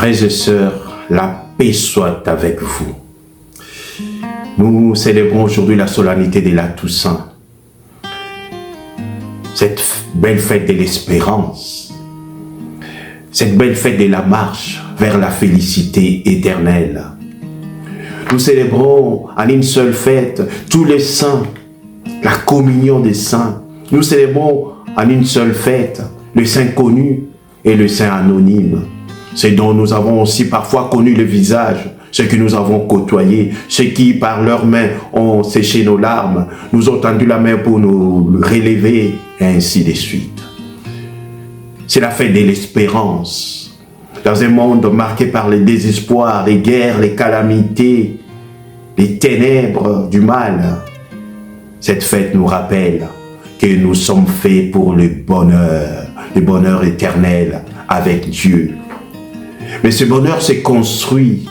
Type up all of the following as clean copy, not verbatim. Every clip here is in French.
Frères et sœurs, la paix soit avec vous. Nous célébrons aujourd'hui la solennité de la Toussaint, cette belle fête de l'espérance, cette belle fête de la marche vers la félicité éternelle. Nous célébrons en une seule fête tous les saints, la communion des saints. Nous célébrons en une seule fête le saint connu et le saint anonyme. C'est dont nous avons aussi parfois connu le visage, ceux que nous avons côtoyés, ceux qui par leurs mains ont séché nos larmes, nous ont tendu la main pour nous relever, et ainsi de suite. C'est la fête de l'espérance. Dans un monde marqué par les désespoirs, les guerres, les calamités, les ténèbres du mal, cette fête nous rappelle que nous sommes faits pour le bonheur éternel avec Dieu. Mais ce bonheur s'est construit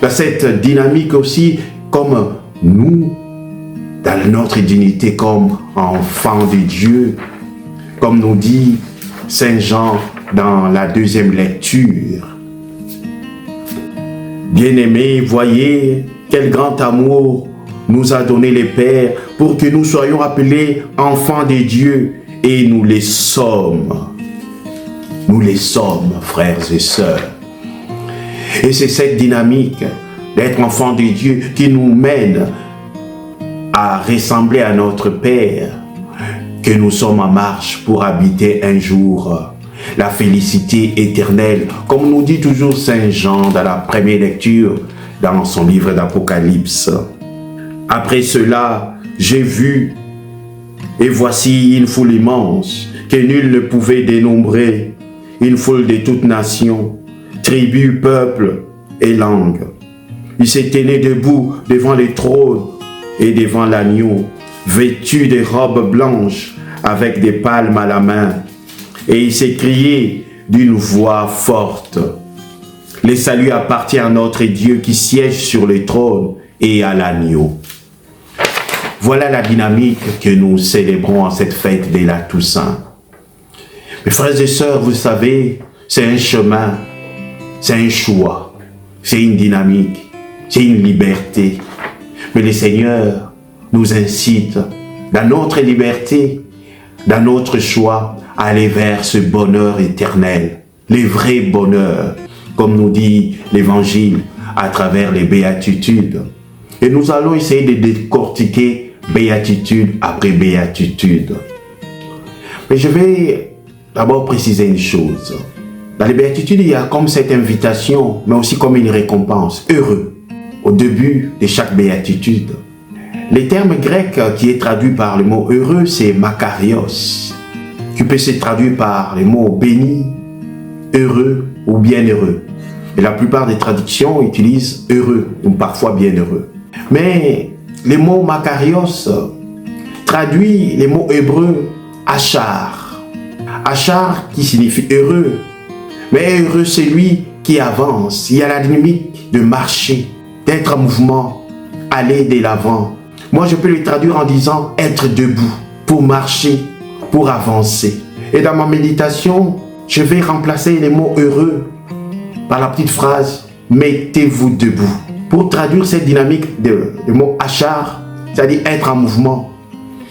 dans cette dynamique aussi, comme nous, dans notre dignité comme enfants de Dieu, comme nous dit Saint Jean dans la deuxième lecture. Bien-aimés, voyez quel grand amour nous a donné le Père pour que nous soyons appelés enfants de Dieu, et nous les sommes. Nous les sommes, frères et sœurs. Et c'est cette dynamique d'être enfant de Dieu qui nous mène à ressembler à notre Père, que nous sommes en marche pour habiter un jour la félicité éternelle, comme nous dit toujours Saint Jean dans la première lecture dans son livre d'Apocalypse. Après cela, j'ai vu, et voici une foule immense que nul ne pouvait dénombrer, une foule de toutes nations, tribus, peuples et langues. Ils se tenaient debout devant les trônes et devant l'agneau, vêtus de robes blanches avec des palmes à la main. Et ils s'écriaient d'une voix forte: le salut appartient à notre Dieu qui siège sur le trône et à l'agneau. Voilà la dynamique que nous célébrons en cette fête de la Toussaint. Mes frères et sœurs, vous savez, c'est un chemin, c'est un choix, c'est une dynamique, c'est une liberté. Mais le Seigneur nous incite, dans notre liberté, dans notre choix, à aller vers ce bonheur éternel, le vrai bonheur, comme nous dit l'Évangile à travers les béatitudes. Et nous allons essayer de décortiquer béatitude après béatitude. Mais je vais d'abord préciser une chose. Dans les béatitudes, il y a comme cette invitation, mais aussi comme une récompense. Heureux, au début de chaque béatitude. Le terme grec qui est traduit par le mot heureux, c'est makarios, qui peut se traduire par le mot béni, heureux ou bienheureux. Et la plupart des traductions utilisent heureux ou parfois bienheureux. Mais le mot makarios traduit le mot hébreu achar. Achar qui signifie heureux. Mais heureux, c'est lui qui avance. Il y a la dynamique de marcher, d'être en mouvement, aller de l'avant. Moi, je peux le traduire en disant être debout, pour marcher, pour avancer. Et dans ma méditation, je vais remplacer les mots heureux par la petite phrase mettez-vous debout. Pour traduire cette dynamique de mot achar, c'est-à-dire être en mouvement.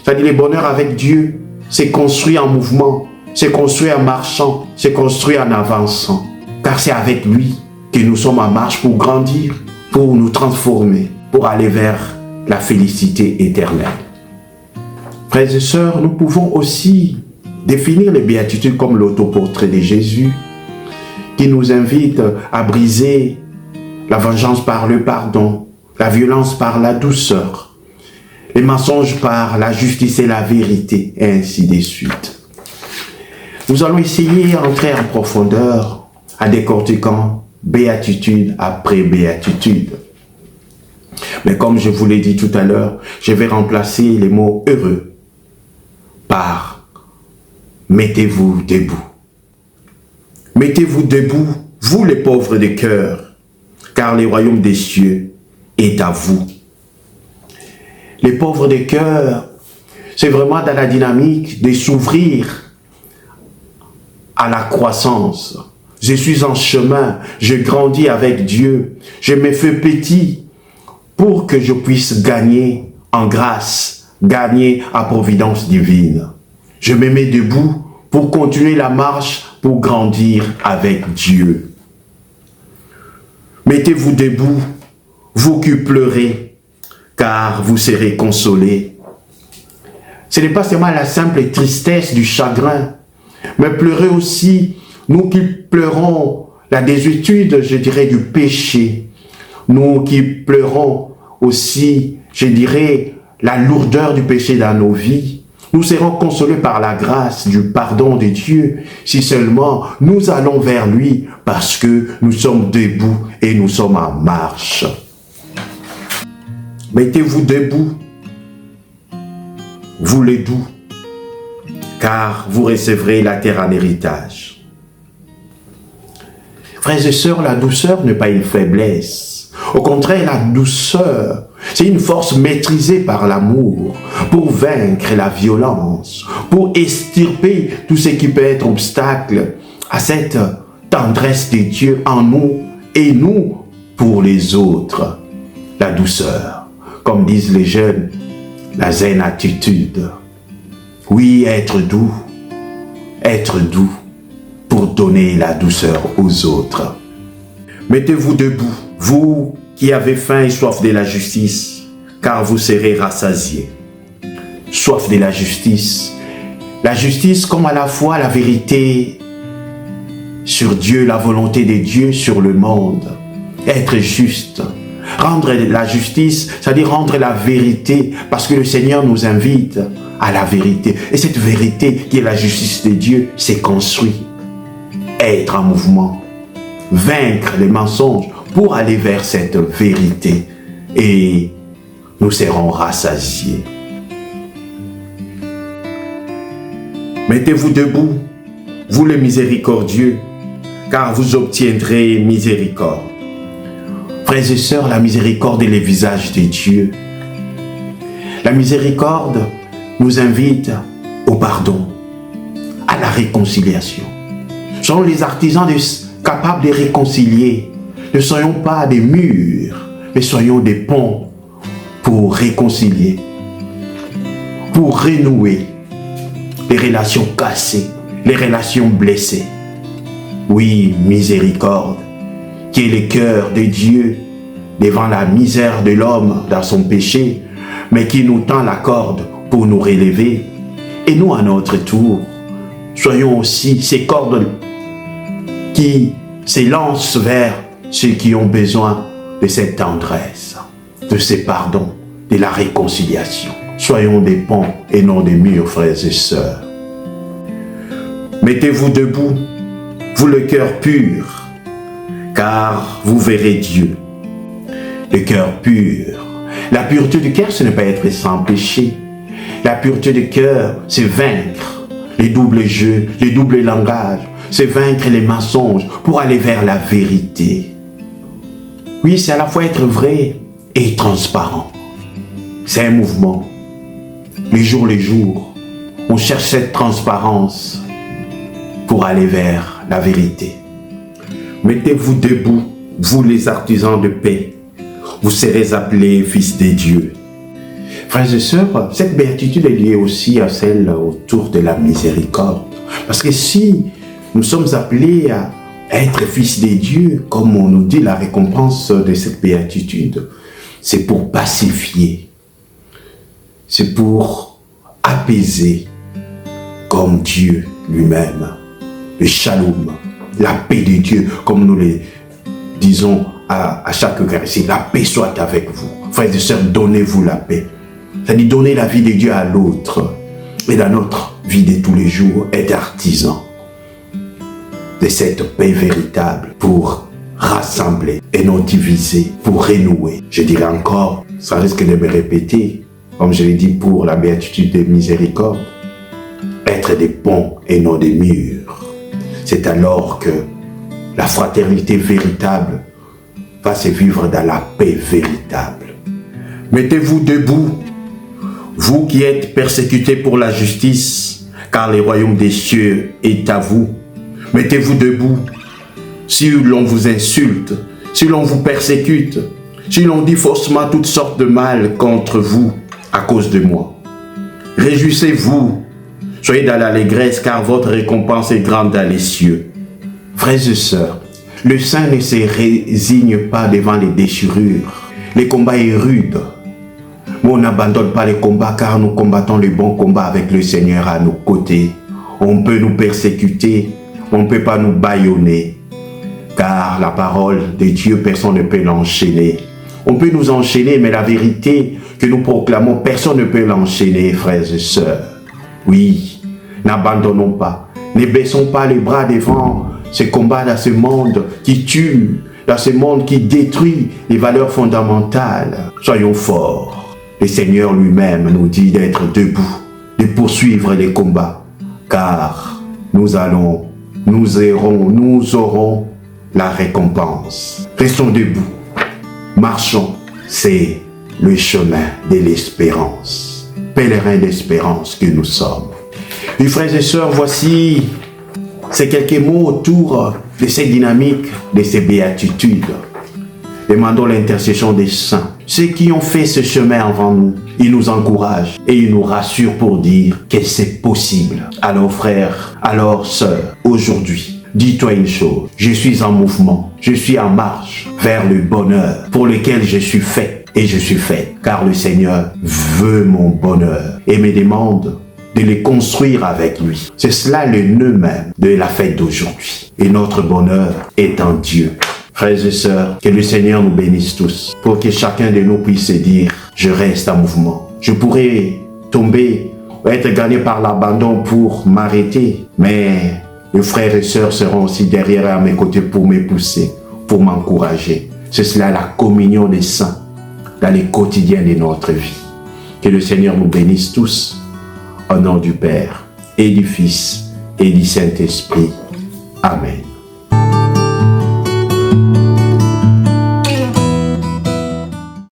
C'est-à-dire le bonheur avec Dieu, c'est construit en mouvement, c'est construit en marchant, c'est construit en avançant. Car c'est avec lui que nous sommes en marche pour grandir, pour nous transformer, pour aller vers la félicité éternelle. Frères et sœurs, nous pouvons aussi définir les béatitudes comme l'autoportrait de Jésus, qui nous invite à briser la vengeance par le pardon, la violence par la douceur, les mensonges par la justice et la vérité, et ainsi de suite. Nous allons essayer d'entrer en profondeur en décortiquant béatitude après béatitude. Mais comme je vous l'ai dit tout à l'heure, je vais remplacer les mots heureux par mettez-vous debout. Mettez-vous debout, vous les pauvres de cœur, car le royaume des cieux est à vous. Les pauvres de cœur, c'est vraiment dans la dynamique de s'ouvrir à la croissance, Je suis en chemin, je grandis avec Dieu. Je me fais petit pour que je puisse gagner en grâce, gagner à providence divine. Je me mets debout pour continuer la marche, pour grandir avec Dieu. Mettez-vous debout, vous qui pleurez, car vous serez consolés. Ce n'est pas seulement la simple tristesse du chagrin, mais pleurez aussi, nous qui pleurons la désuétude, je dirais, du péché. Nous qui pleurons aussi, je dirais, la lourdeur du péché dans nos vies. Nous serons consolés par la grâce du pardon de Dieu, si seulement nous allons vers lui, parce que nous sommes debout et nous sommes en marche. Mettez-vous debout, vous les doux, car vous recevrez la terre en héritage. Frères et sœurs, la douceur n'est pas une faiblesse. Au contraire, la douceur, c'est une force maîtrisée par l'amour pour vaincre la violence, pour extirper tout ce qui peut être obstacle à cette tendresse de Dieu en nous et nous pour les autres. La douceur, comme disent les jeunes, la zen attitude. Oui, être doux pour donner la douceur aux autres. Mettez-vous debout, vous qui avez faim et soif de la justice, car vous serez rassasiés. Soif de la justice comme à la fois la vérité sur Dieu, la volonté de Dieu sur le monde. Être juste, rendre la justice, c'est-à-dire rendre la vérité, parce que le Seigneur nous invite à la vérité. Et cette vérité qui est la justice de Dieu s'est construite. Être en mouvement, vaincre les mensonges pour aller vers cette vérité. Et nous serons rassasiés. Mettez-vous debout, vous les miséricordieux, car vous obtiendrez miséricorde. Frères et sœurs, la miséricorde est le visage de Dieu. La miséricorde nous invite au pardon, à la réconciliation. Soyons les artisans capables de réconcilier. Ne soyons pas des murs, mais soyons des ponts pour réconcilier, pour renouer les relations cassées, les relations blessées. Oui, miséricorde, qui est le cœur de Dieu devant la misère de l'homme dans son péché, mais qui nous tend la corde pour nous relever. Et nous, à notre tour, soyons aussi ces cordes qui s'élancent vers ceux qui ont besoin de cette tendresse, de ce pardon, de la réconciliation. Soyons des ponts et non des murs, frères et sœurs. Mettez-vous debout, vous le cœur pur, car vous verrez Dieu. Le cœur pur. La pureté du cœur, ce n'est pas être sans péché. La pureté du cœur, c'est vaincre les doubles jeux, les doubles langages, c'est vaincre les mensonges pour aller vers la vérité. Oui, c'est à la fois être vrai et transparent. C'est un mouvement. Les jours, on cherche cette transparence pour aller vers la vérité. Mettez-vous debout, vous les artisans de paix. Vous serez appelés fils de Dieu. Frères et sœurs, cette béatitude est liée aussi à celle autour de la miséricorde. Parce que si nous sommes appelés à être fils de Dieu, comme on nous dit la récompense de cette béatitude, c'est pour pacifier, c'est pour apaiser comme Dieu lui-même, le shalom, la paix de Dieu, comme nous le disons à chaque Eucharistie, la paix soit avec vous. Frères et sœurs, donnez-vous la paix. C'est-à-dire donner la vie de Dieu à l'autre. Et dans notre vie de tous les jours, être artisan de cette paix véritable pour rassembler et non diviser, pour renouer. Je dirais encore, ça risque de me répéter, comme je l'ai dit pour la béatitude de miséricorde, être des ponts et non des murs. C'est alors que la fraternité véritable va se vivre dans la paix véritable. Mettez-vous debout, vous qui êtes persécutés pour la justice, car le royaume des cieux est à vous. Mettez-vous debout, si l'on vous insulte, si l'on vous persécute, si l'on dit faussement toutes sortes de mal contre vous à cause de moi. Réjouissez-vous, soyez dans l'allégresse, car votre récompense est grande dans les cieux. Frères et sœurs, le saint ne se résigne pas devant les déchirures. Le combat est rude. Mais on n'abandonne pas les combats, car nous combattons le bon combat avec le Seigneur à nos côtés. On peut nous persécuter, on ne peut pas nous bâillonner, car la parole de Dieu, personne ne peut l'enchaîner. On peut nous enchaîner, mais la vérité que nous proclamons, personne ne peut l'enchaîner, frères et sœurs. Oui, n'abandonnons pas, ne baissons pas les bras devant ce combat dans ce monde qui tue, dans ce monde qui détruit les valeurs fondamentales. Soyons forts. Le Seigneur lui-même nous dit d'être debout, de poursuivre les combats, car nous aurons la récompense. Restons debout, marchons, c'est le chemin de l'espérance, pèlerin d'espérance que nous sommes. Et frères et sœurs, voici ces quelques mots autour de cette dynamique, de ces béatitudes. Demandons l'intercession des saints, ceux qui ont fait ce chemin avant nous. Ils nous encouragent et ils nous rassurent pour dire que c'est possible. Alors frères, alors sœurs, aujourd'hui, dis-toi une chose, je suis en mouvement, je suis en marche vers le bonheur pour lequel je suis fait et je suis fait, car le Seigneur veut mon bonheur et me demande de les construire avec lui. C'est cela le nœud même de la fête d'aujourd'hui. Et notre bonheur est en Dieu. Frères et sœurs, que le Seigneur nous bénisse tous, pour que chacun de nous puisse se dire, je reste en mouvement. Je pourrais tomber ou être gagné par l'abandon pour m'arrêter, mais les frères et sœurs seront aussi derrière à mes côtés pour me pousser, pour m'encourager. C'est cela la communion des saints dans les quotidiens de notre vie. Que le Seigneur nous bénisse tous, au nom du Père et du Fils et du Saint-Esprit. Amen.